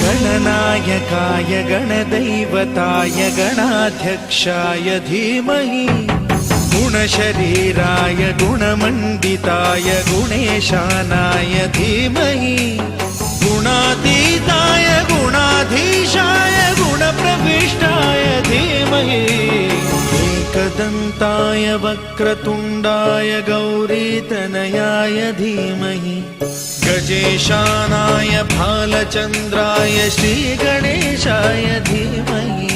गणनायकाय गणदैवताय गणाध्यक्षाय धीमहि गुणशरीराय गुणमण्डिताय गुणेशानाय धीमहि गुणातीताय गुणाधीशाय गुणप्रविष्टाय धीमहि एकदन्ताय वक्रतुण्डाय गौरीतनयाय धीमहि गजेशानाय भालचन्द्राय श्रीगणेशाय धीमहि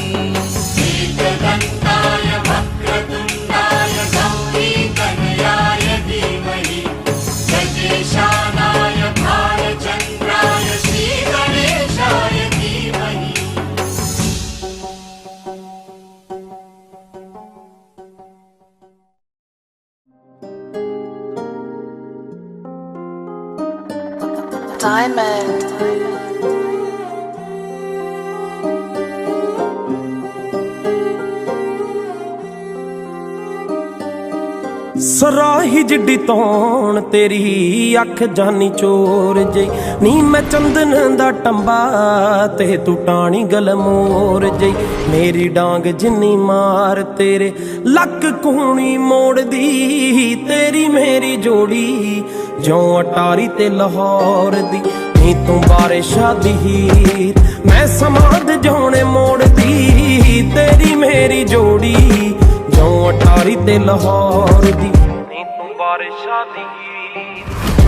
एकदन्ताय वक्रतुण्डाय गौरीतनयाय धीमहि गजेशानाय भालचन्द्राय श्रीगणेशाय धीमहि। Diamond. ਸਰਾਹੀ ਜਿੱਡੀ ਤੌਣ ਤੇਰੀ ਅੱਖ ਜਾਨੀ ਚੋਰ ਜੇ ਨੀ ਮੈਂ ਚੰਦਨ ਦਾ ਟੰਬਾ ਤੇ ਤੂੰ ਟਾਣੀ ਗਲਮੋਰ ਜੇ ਮੇਰੀ ਡਾਂਗ ਜਿੰਨੀ ਮਾਰ ਤੇਰੇ ਲੱਕ ਕੂਣੀ ਮੋੜਦੀ ਤੇਰੀ ਮੇਰੀ ਜੋੜੀ ਜਿਉਂ ਅਟਾਰੀ ਤੇ ਲਾਹੌਰ ਦੀ ਨੀ ਤੂੰ ਬਾਰਿਸ਼ਾਂ ਦੀ ਹੀਰ ਮੈਂ ਸਮਾਦ ਜਾਣੇ ਮੋੜਦੀ ਤੇਰੀ ਮੇਰੀ ਜੋੜੀ ਜਿਉਂ ਅਟਾਰੀ ਤੇ ਲਾਹੌਰ ਦੀ ਨੀ ਤੂੰ ਬਾਰਿਸ਼ਾਂ ਦੀ ਹੀਰ।